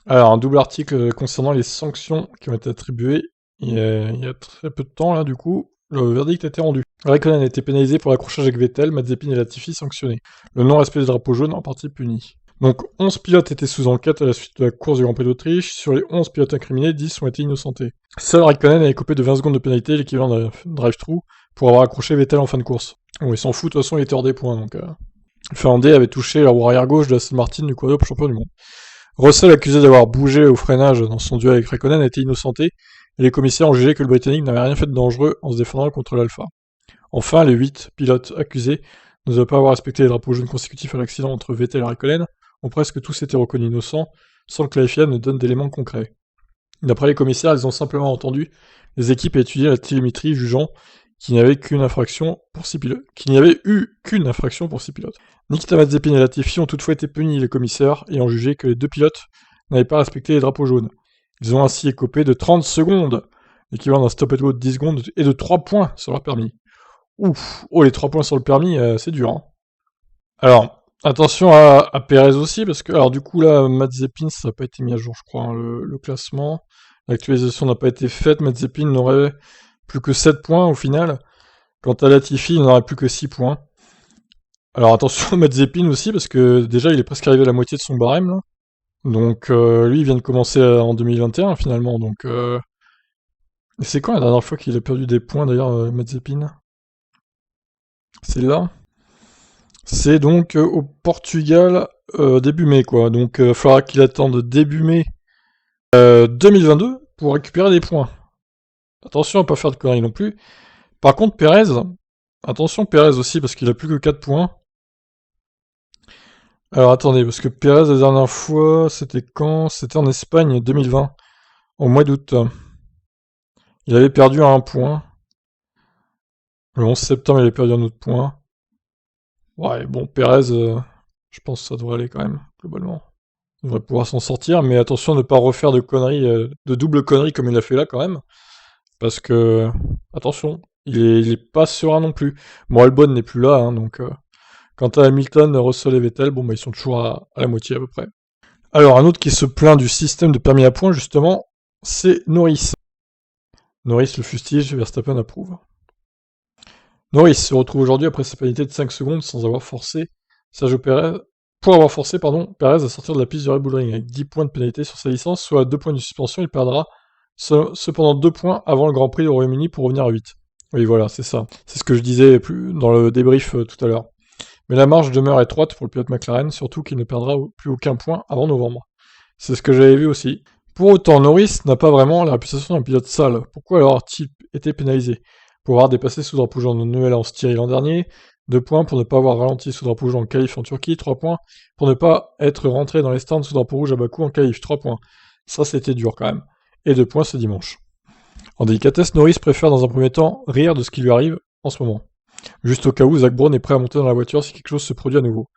Alors, un double article concernant les sanctions qui ont été attribuées il y a très peu de temps, là, du coup. Le verdict a été rendu. Raikkonen a été pénalisé pour l'accrochage avec Vettel, Mazepin et Latifi sanctionnés. Le non-respect des drapeaux jaunes en partie puni. Donc 11 pilotes étaient sous enquête à la suite de la course du Grand Prix d'Autriche. Sur les 11 pilotes incriminés, 10 ont été innocentés. Seul Raikkonen a écopé de 20 secondes de pénalité, l'équivalent d'un drive-thru, pour avoir accroché Vettel en fin de course. Bon, il s'en fout, de toute façon, il était hors des points, donc... Le Finlandais avait touché la roue arrière gauche de Aston Martin du quadruple champion du monde. Russell, accusé d'avoir bougé au freinage dans son duel avec Raikkonen, a été innocenté, et les commissaires ont jugé que le Britannique n'avait rien fait de dangereux en se défendant contre l'Alpha. Enfin, les 8 pilotes accusés de ne pas avoir respecté les drapeaux jaunes consécutifs à l'accident entre Vettel et Raikkonen ont presque tous été reconnus innocents, sans que la FIA ne donne d'éléments concrets. D'après les commissaires, ils ont simplement entendu les équipes étudier la télémétrie, jugeant qu'il n'y avait eu qu'une infraction pour 6 pilotes. Nikita Mazepin et Latifi ont toutefois été punis, les commissaires, ayant jugé que les 2 pilotes n'avaient pas respecté les drapeaux jaunes. Ils ont ainsi écopé de 30 secondes, l'équivalent d'un stop and go de 10 secondes, et de 3 points sur leur permis. Ouf, oh les 3 points sur le permis, c'est dur, hein. Alors, attention à Perez aussi, parce que, alors du coup là, Mazepin, ça n'a pas été mis à jour, je crois, hein, le classement. L'actualisation n'a pas été faite, Mazepin n'aurait plus que 7 points au final. Quant à Latifi, il n'aurait plus que 6 points. Alors attention à Mazepin aussi, parce que déjà il est presque arrivé à la moitié de son barème, là. Donc lui, il vient de commencer en 2021 finalement, donc... C'est quand la dernière fois qu'il a perdu des points d'ailleurs, Mazepin? C'est là. C'est donc au Portugal début mai, quoi. Donc il faudra qu'il attende début mai 2022 pour récupérer des points. Attention à pas faire de conneries non plus. Par contre, Perez, attention Perez aussi, parce qu'il a plus que 4 points. Alors attendez, parce que Perez, la dernière fois, c'était quand? C'était en Espagne 2020, au mois d'août. Il avait perdu à 1 point. Le 11 septembre, il avait perdu un autre point. Ouais, bon, Perez, je pense que ça devrait aller quand même, globalement. Il devrait pouvoir s'en sortir, mais attention à ne pas refaire de conneries, de double conneries comme il a fait là quand même. Parce que, attention, il est pas serein non plus. Bon, Albon n'est plus là, hein, donc... Quant à Hamilton, Russell et Vettel, bon, bah, ils sont toujours à la moitié à peu près. Alors, un autre qui se plaint du système de permis à points, justement, c'est Norris. Norris le fustige, Verstappen approuve. Norris se retrouve aujourd'hui après sa pénalité de 5 secondes sans avoir forcé Sergio Perez, pour avoir forcé Perez à sortir de la piste du Red Bull Ring avec 10 points de pénalité sur sa licence, soit 2 points de suspension. Il perdra cependant 2 points avant le Grand Prix au Royaume-Uni pour revenir à 8. Oui, voilà, c'est ça. C'est ce que je disais plus dans le débrief tout à l'heure. Mais la marge demeure étroite pour le pilote McLaren, surtout qu'il ne perdra plus aucun point avant novembre. C'est ce que j'avais vu aussi. Pour autant, Norris n'a pas vraiment la réputation d'un pilote sale. Pourquoi alors a-t-il été pénalisé? Pour avoir dépassé sous drapeau jaune en Noël en Styrie l'an dernier, 2 points pour ne pas avoir ralenti sous drapeau jaune en qualif en Turquie, 3 points pour ne pas être rentré dans les stands sous drapeau rouge à Bakou en qualif, 3 points. Ça c'était dur quand même. Et 2 points ce dimanche. En délicatesse, Norris préfère dans un premier temps rire de ce qui lui arrive en ce moment. Juste au cas où Zach Brown est prêt à monter dans la voiture si quelque chose se produit à nouveau.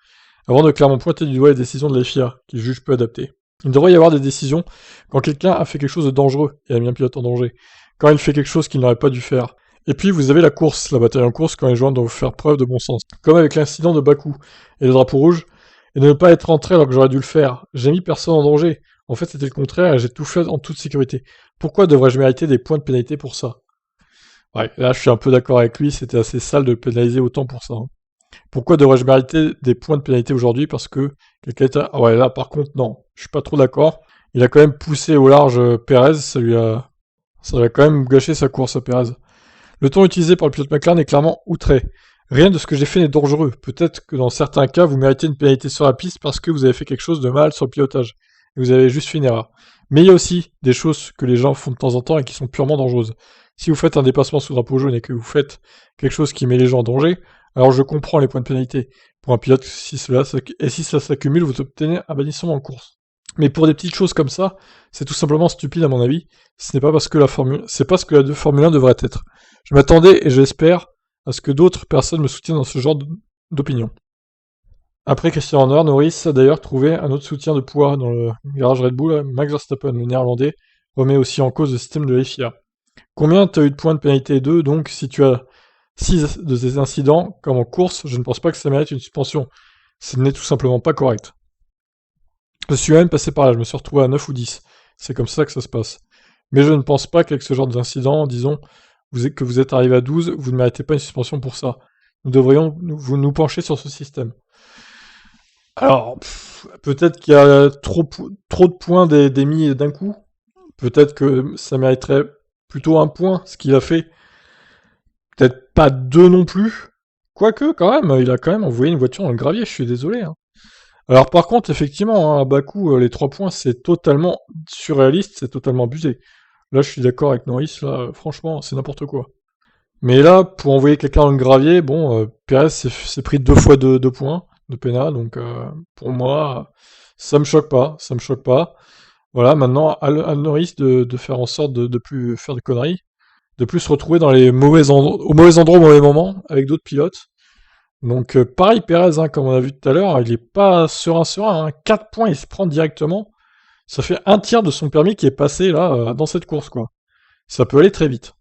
Avant de clairement pointer du doigt les décisions de la FIA, qu'il juge peu adaptées. Il devrait y avoir des décisions quand quelqu'un a fait quelque chose de dangereux et a mis un pilote en danger. Quand il fait quelque chose qu'il n'aurait pas dû faire. Et puis vous avez la course, la bataille en course quand les joueurs doivent faire preuve de bon sens. Comme avec l'incident de Bakou et le drapeau rouge, et de ne pas être rentré alors que j'aurais dû le faire. J'ai mis personne en danger. En fait c'était le contraire et j'ai tout fait en toute sécurité. Pourquoi devrais-je mériter des points de pénalité pour ça? Ouais, là je suis un peu d'accord avec lui, c'était assez sale de le pénaliser autant pour ça. Hein. Pourquoi devrais-je mériter des points de pénalité aujourd'hui? Parce que quelqu'un était... Ah ouais, là par contre, non, je suis pas trop d'accord. Il a quand même poussé au large Perez, ça lui a quand même gâché sa course à Perez. Le ton utilisé par le pilote McLaren est clairement outré. Rien de ce que j'ai fait n'est dangereux. Peut-être que dans certains cas, vous méritez une pénalité sur la piste parce que vous avez fait quelque chose de mal sur le pilotage. Et vous avez juste fait une erreur. Mais il y a aussi des choses que les gens font de temps en temps et qui sont purement dangereuses. Si vous faites un dépassement sous drapeau jaune et que vous faites quelque chose qui met les gens en danger, alors je comprends les points de pénalité. Pour un pilote, si cela s'accumule, vous obtenez un bannissement en course. Mais pour des petites choses comme ça, c'est tout simplement stupide à mon avis. Ce n'est pas parce que c'est pas ce que la Formule 1 devrait être. Je m'attendais et j'espère à ce que d'autres personnes me soutiennent dans ce genre d'opinion. Après Christian Horner, Norris a d'ailleurs trouvé un autre soutien de poids dans le garage Red Bull. Max Verstappen, le néerlandais, remet aussi en cause le système de la FIA. Combien tu as eu de points de pénalité 2, donc si tu as 6 de ces incidents, comme en course, je ne pense pas que ça mérite une suspension. Ce n'est tout simplement pas correct. Je me suis même passé par là, je me suis retrouvé à 9 ou 10. C'est comme ça que ça se passe. Mais je ne pense pas qu'avec ce genre d'incident, disons, que vous êtes arrivé à 12, vous ne méritez pas une suspension pour ça. Nous devrions nous pencher sur ce système. Alors, peut-être qu'il y a trop de points d'émis d'un coup. Peut-être que ça mériterait plutôt un point, ce qu'il a fait. Peut-être pas deux non plus. Quoique, quand même, il a quand même envoyé une voiture dans le gravier, je suis désolé, hein. Alors par contre, effectivement, hein, à Bakou, les 3 points, c'est totalement surréaliste, c'est totalement abusé. Là, je suis d'accord avec Norris, là, franchement, c'est n'importe quoi. Mais là, pour envoyer quelqu'un dans le gravier, bon, Perez s'est pris 2 fois 2 points de pénal, donc pour moi, ça me choque pas, ça me choque pas. Voilà, maintenant, à Norris de faire en sorte de plus faire de conneries, de plus se retrouver dans les au mauvais endroit au mauvais moment, avec d'autres pilotes. Donc pareil, Perez, hein, comme on a vu tout à l'heure, il est pas serein, hein. 4 points, il se prend directement. Ça fait un tiers de son permis qui est passé là dans cette course, quoi. Ça peut aller très vite.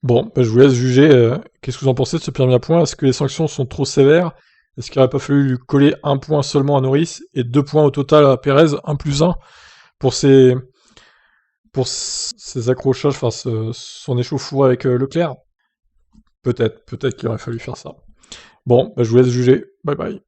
Bon, bah, je vous laisse juger. Qu'est-ce que vous en pensez de ce permis à points? Est-ce que les sanctions sont trop sévères? Est-ce qu'il n'aurait pas fallu lui coller un point seulement à Norris et 2 points au total à Perez, 1 plus 1, pour ses accrochages, enfin son échauffourée avec Leclerc? Peut-être qu'il aurait fallu faire ça. Bon, bah, je vous laisse juger. Bye bye.